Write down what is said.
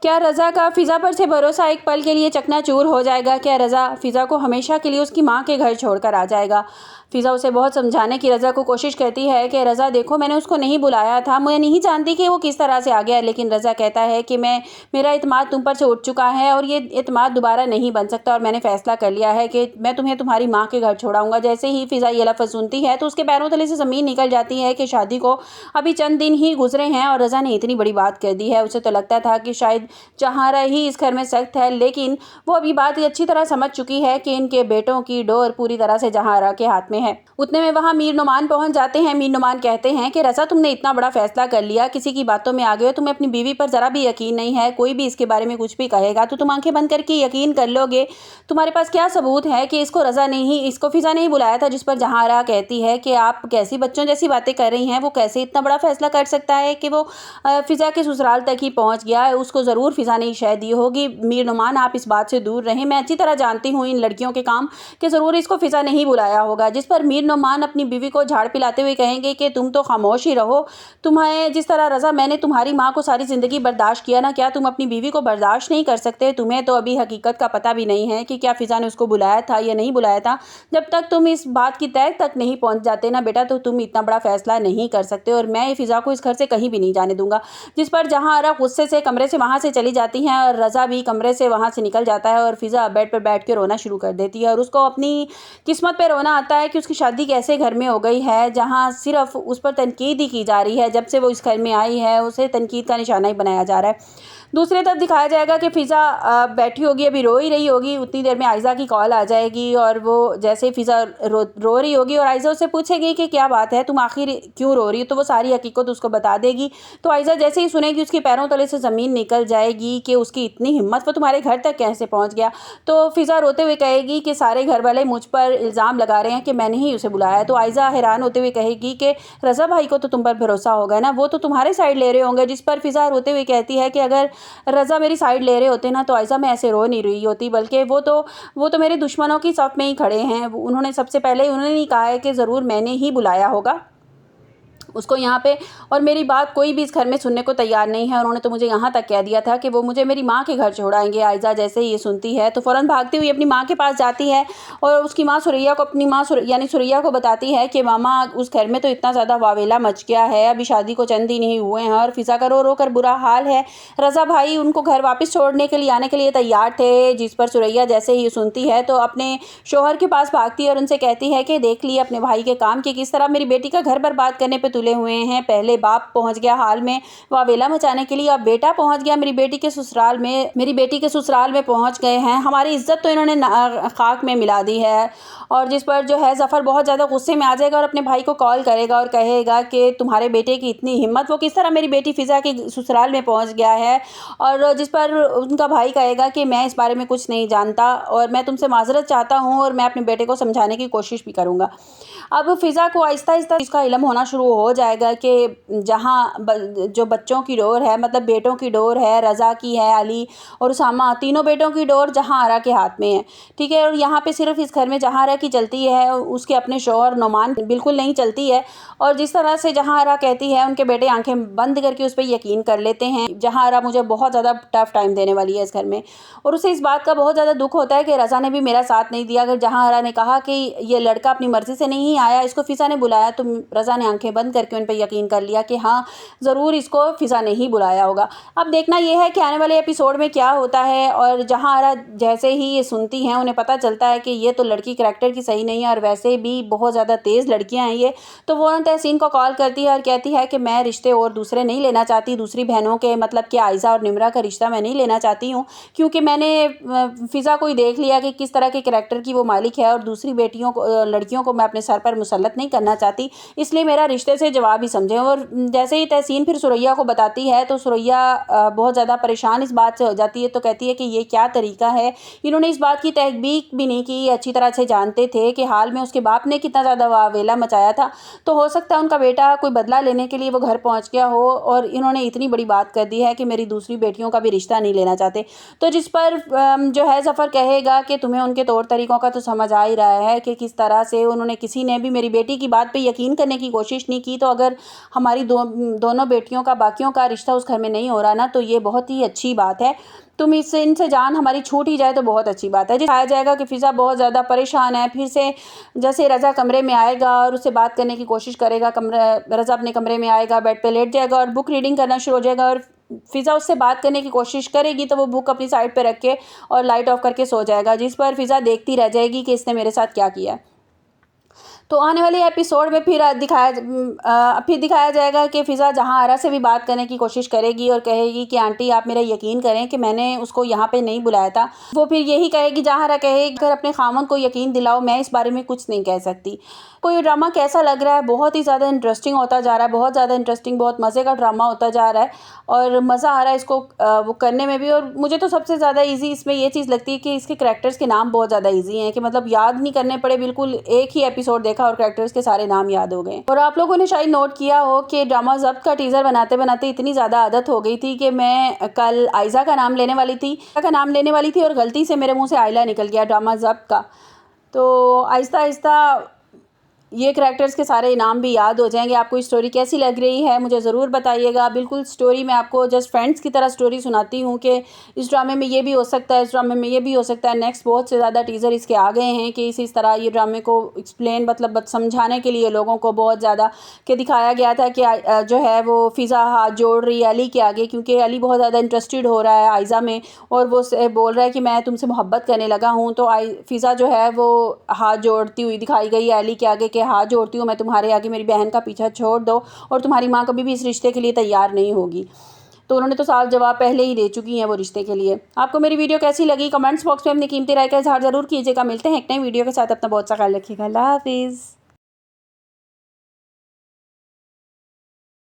क्या रज़ा का फ़िज़ा पर से भरोसा एक पल के लिए चकनाचूर हो जाएगा? क्या रज़ा फ़िज़ा को हमेशा के लिए उसकी माँ के घर छोड़कर आ जाएगा? फ़िज़ा उसे बहुत समझाने की रज़ा को कोशिश करती है कि रज़ा देखो, मैंने उसको नहीं बुलाया था, मैं नहीं जानती कि वो किस तरह से आ गया। लेकिन रज़ा कहता है कि मेरा इत्मीनान तुम पर से उठ चुका है और ये इत्मीनान दोबारा नहीं बन सकता, और मैंने फ़ैसला कर लिया है कि मैं तुम्हें तुम्हारी माँ के घर छोड़ाऊँगा। जैसे ही फ़िज़ा ये लफ़्ज़ सुनती है तो उसके पैरों तले से ज़मीन निकल जाती है कि शादी को अभी चंद दिन ही गुज़रे हैं और रज़ा ने इतनी बड़ी बात कर दी है। उसे तो लगता था कि शायद जहारा ही इस घर में सख्त है, लेकिन वो अभी बात अच्छी तरह समझ चुकी है कि इनके बेटों की डोर पूरी तरह से जहारा के हाथ में है। उतने में वहाँ मीर नुमान पहुंच जाते हैं। मीर नुमान कहते हैं कि रज़ा, तुमने इतना बड़ा फैसला कर लिया, किसी की बातों में आ गए हो, तुम्हें अपनी बीवी पर ज़रा भी यकीन नहीं है। कोई भी इसके बारे में कुछ भी कहेगा तो तुम आंखें बंद करके यकीन कर लोगे। तुम्हारे पास क्या सबूत है कि इसको फ़िज़ा नहीं बुलाया था? जिस पर जहारा कहती है कि आप कैसी बच्चों जैसी बातें कर रही हैं, वो कैसे इतना बड़ा फैसला कर सकता है कि वो फ़िज़ा के ससुराल तक ही पहुँच गया है, उसको ज़रूर फ़िज़ा ने शह दी होगी। मीर नुमान, आप इस बात से दूर रहें, मैं अच्छी तरह जानती हूँ इन लड़कियों के काम, कि ज़रूर इसको फ़िज़ा नहीं बुलाया होगा। जिस पर मीर नुमान अपनी बीवी को झाड़ पिलाते हुए कहेंगे कि तुम तो खामोश ही रहो। तुम्हें जिस तरह रज़ा, मैंने तुम्हारी माँ को सारी ज़िंदगी बर्दाश्त किया ना, क्या तुम अपनी बीवी को बर्दाश्त नहीं कर सकते? तुम्हें तो अभी हकीकत का पता भी नहीं है कि क्या फ़िज़ा ने उसको बुलाया था या नहीं बुलाया था। जब तक तुम इस बात की तह तक नहीं पहुँच जाते ना बेटा, तो तुम इतना बड़ा फैसला नहीं कर सकते, और मैं फ़िज़ा को इस घर से कहीं भी नहीं जाने दूंगा। जिस पर जहारा गुस्से से कमरे से वहाँ से चली जाती हैं और रज़ा भी कमरे से वहाँ से निकल जाता है, और फ़िज़ा बेड पर बैठ के रोना शुरू कर देती है। और उसको अपनी किस्मत पे रोना आता है कि उसकी शादी कैसे घर में हो गई है, जहाँ सिर्फ उस पर तनकीद ही की जा रही है। जब से वो इस घर में आई है, उसे तनकीद का निशाना ही बनाया जा रहा है। दूसरी तरफ दिखाया जाएगा कि फ़िज़ा बैठी होगी, अभी रो ही रही होगी। उतनी देर में आयज़ा की कॉल आ जाएगी, और वो जैसे फ़िज़ा रो रही होगी और आयज़ा उससे पूछेगी कि क्या बात है, तुम आखिर क्यों रो रही हो, तो वो सारी हकीकत उसको बता देगी। तो आयज़ा जैसे ही सुनेगी, उसके पैरों तले से ज़मीन निकल जाएगी कि उसकी इतनी हिम्मत, वो तुम्हारे घर तक कैसे पहुँच गया। तो फ़िज़ा रोते हुए कहेगी कि सारे घर वाले मुझ पर इल्ज़ाम लगा रहे हैं कि मैंने ही उसे बुलाया है। तो आयज़ा हैरान होते हुए कहेगी कि रज़ा भाई को तो तुम पर भरोसा होगा ना, वो तो तुम्हारे साइड ले रहे होंगे। जिस पर फ़िज़ा रोते हुए कहती है कि अगर रज़ा मेरी साइड ले रहे होते ना, तो आयज़ा मैं ऐसे रो नहीं रही होती, बल्कि वो तो मेरे दुश्मनों की सफ़ में ही खड़े हैं। उन्होंने सबसे पहले उन्होंने ही कहा है कि ज़रूर मैंने ही बुलाया होगा उसको यहाँ पे, और मेरी बात कोई भी इस घर में सुनने को तैयार नहीं है। उन्होंने तो मुझे यहाँ तक कह दिया था कि वो मुझे मेरी माँ के घर छोड़ाएंगे। आयज़ा जैसे ही ये सुनती है तो फ़ौरन भागती हुई अपनी माँ के पास जाती है, और उसकी माँ सुरैया को, अपनी माँ यानी सुरैया को बताती है कि मामा, उस घर में तो इतना ज़्यादा वावेला मच गया है, अभी शादी को चंद दिन ही हुए हैं और फ़िज़ा का रो रो कर बुरा हाल है। रज़ा भाई उनको घर वापस छोड़ने के लिए आने के लिए तैयार थे। जिस पर सुरैया जैसे ही सुनती है तो अपने शोहर के पास भागती है और उनसे कहती है कि देख लिए अपने भाई के काम, कि किस तरह मेरी बेटी का घर बर्बाद करने पर तुले हुए हैं। पहले बाप पहुंच गया हाल में वावेला मचाने के लिए, अब बेटा पहुंच गया मेरी बेटी के ससुराल में पहुंच गए हैं। हमारी इज्जत तो इन्होंने खाक में मिला दी है। और जिस पर जो है ज़फ़र बहुत ज़्यादा गुस्से में आ जाएगा और अपने भाई को कॉल करेगा और कहेगा कि तुम्हारे बेटे की इतनी हिम्मत, वो किस तरह मेरी बेटी फ़िज़ा के ससुराल में पहुंच गया है। और जिस पर उनका भाई कहेगा कि मैं इस बारे में कुछ नहीं जानता और मैं तुमसे माज़रत चाहता हूँ, और मैं अपने बेटे को समझाने की कोशिश भी करूँगा। अब फ़िज़ा को आहिस्ता आहिस्ता इसका इल्म होना शुरू हो जाएगा कि जहाँ जो बच्चों की डोर है, मतलब बेटों की डोर है, रज़ा की है, अली और उसामा, तीनों बेटों की डोर जहांआरा के हाथ में है। ठीक है, और यहाँ पे सिर्फ इस घर में जहांआरा की चलती है, उसके अपने शौहर नोमान बिल्कुल नहीं चलती है। और जिस तरह से जहांआरा कहती है, उनके बेटे आंखें बंद करके उस पर यकीन कर लेते हैं। जहांआरा मुझे बहुत ज़्यादा टफ टाइम देने वाली है इस घर में, और उसे इस बात का बहुत ज़्यादा दुख होता है कि रज़ा ने भी मेरा साथ नहीं दिया। अगर जहांआरा ने कहा कि ये लड़का अपनी मर्ज़ी से नहीं आया, इसको फ़िज़ा ने बुलाया, तो रज़ा ने आंखें बंद करके उन पर यकीन कर लिया कि हाँ, ज़रूर इसको फ़िज़ा ने ही बुलाया होगा। अब देखना यह है कि आने वाले एपिसोड में क्या होता है। और जहांआरा जैसे ही ये सुनती हैं, उन्हें पता चलता है कि ये तो लड़की करैक्टर की सही नहीं है, और वैसे भी बहुत ज़्यादा तेज़ लड़कियाँ हैं ये, तो वो तहसीन को कॉल करती है और कहती है कि मैं रिश्ते और दूसरे नहीं लेना चाहती, दूसरी बहनों के, मतलब कि आयज़ा और निमरा का रिश्ता मैं नहीं लेना चाहती हूँ, क्योंकि मैंने फ़िज़ा को ही देख लिया कि किस तरह के करैक्टर की वो मालिक है, और दूसरी लड़कियों को मैं अपने सर पर मुसल्लत नहीं करना चाहती, इसलिए मेरा रिश्ते से जवाब ही समझें। और जैसे ही तहसीन फिर सुरैया को बताती है तो सुरैया बहुत ज़्यादा परेशान इस बात से हो जाती है, तो कहती है कि ये क्या तरीका है, इन्होंने इस बात की तहकीक भी नहीं की, अच्छी तरह से जानते थे कि हाल में उसके बाप ने कितना ज़्यादा वावेला मचाया था, तो हो सकता है उनका बेटा कोई बदला लेने के लिए वो घर पहुँच गया हो, और इन्होंने इतनी बड़ी बात कर दी है कि मेरी दूसरी बेटियों का भी रिश्ता नहीं लेना चाहते। तो जिस पर जो है ज़फ़र कहेगा कि तुम्हें उनके तौर तरीक़ों का तो समझ आ ही रहा है कि किस तरह से उन्होंने, किसी ने भी मेरी बेटी की बात पे यकीन करने की कोशिश नहीं की, रहेगी। तो अगर हमारी दोनों बेटियों का, बाकियों का रिश्ता उस घर में नहीं हो रहा ना, तो ये बहुत ही अच्छी बात है। इनसे जान हमारी छूट ही जाए तो बहुत अच्छी बात है। दिखाया जाएगा कि फ़िज़ा बहुत ज़्यादा परेशान है। फिर से जैसे रज़ा कमरे में आएगा और उससे बात करने की कोशिश करेगा, रज़ा अपने कमरे में आएगा, बेड पे लेट जाएगा और बुक रीडिंग करना शुरू हो जाएगा और फ़िज़ा उससे बात करने की कोशिश करेगी तो वो बुक अपनी साइड पे रख के और लाइट ऑफ करके सो जाएगा, जिस पर फ़िज़ा देखती रह जाएगी कि इसने मेरे साथ क्या किया है। तो आने वाले एपिसोड में फिर दिखाया जाएगा कि फ़िज़ा जहांआरा से भी बात करने की कोशिश करेगी और कहेगी कि आंटी आप मेरा यकीन करें कि मैंने उसको यहाँ पे नहीं बुलाया था। वो फिर यही कहेगी, जहांआरा कहेगी अगर अपने खामन को यकीन दिलाओ, मैं इस बारे में कुछ नहीं कह सकती। कोई ड्रामा कैसा लग रहा है? बहुत ही ज़्यादा इंटरेस्टिंग होता जा रहा है, बहुत ज़्यादा इंटरेस्टिंग, बहुत मज़े का ड्रामा होता जा रहा है और मज़ा आ रहा है इसको वो करने में भी। और मुझे तो सबसे ज़्यादा ईज़ी इसमें ये चीज़ लगती है कि इसके करैक्टर्स के नाम बहुत ज़्यादा ईज़ी हैं कि मतलब याद नहीं करने पड़े, बिल्कुल एक ही एपिसोड देखा और करैक्टर्स के सारे नाम याद हो गए। और आप लोगों ने शायद नोट किया हो कि ड्रामा ज़ब्त का टीज़र बनाते बनाते इतनी ज़्यादा आदत हो गई थी कि मैं कल आयज़ा का नाम लेने वाली थी और गलती से मेरे मुँह से आयला निकल गया ड्रामा ज़ब्त का। तो आहिस्ता आहिस्ता ये करैक्टर्स के सारे नाम भी याद हो जाएंगे। आपको स्टोरी कैसी लग रही है मुझे ज़रूर बताइएगा। बिल्कुल स्टोरी मैं आपको जस्ट फ्रेंड्स की तरह स्टोरी सुनाती हूँ कि इस ड्रामे में ये भी हो सकता है, इस ड्रामे में ये भी हो सकता है। नेक्स्ट बहुत से ज़्यादा टीज़र इसके आ गए हैं कि इस तरह ये ड्रामे को एक्सप्लेन मतलब समझाने के लिए लोगों को बहुत ज़्यादा कि दिखाया गया था कि जो है वो फ़िज़ा हाथ जोड़ रही है अली के आगे, क्योंकि अली बहुत ज़्यादा इंटरेस्टेड हो रहा है आयज़ा में और वो बोल रहा है कि मैं तुमसे मोहब्बत करने लगा हूँ। तो फ़िज़ा जो है वो हाथ जोड़ती हुई दिखाई गई है अली के आगे कि हाथ जोड़ती हूँ मैं तुम्हारे आगे, मेरी बहन का पीछा छोड़ दो और तुम्हारी माँ कभी भी इस रिश्ते के लिए तैयार नहीं होगी। तो उन्होंने तो साफ जवाब पहले ही दे चुकी हैं वो रिश्ते के लिए। आपको मेरी वीडियो कैसी लगी कमेंट्स बॉक्स में अपनी कीमती राय का इज़हार ज़रूर कीजिएगा। मिलते हैं एक नई वीडियो के साथ, अपना बहुत सा ख्याल रखिएगा। अल्लाह हाफिज़।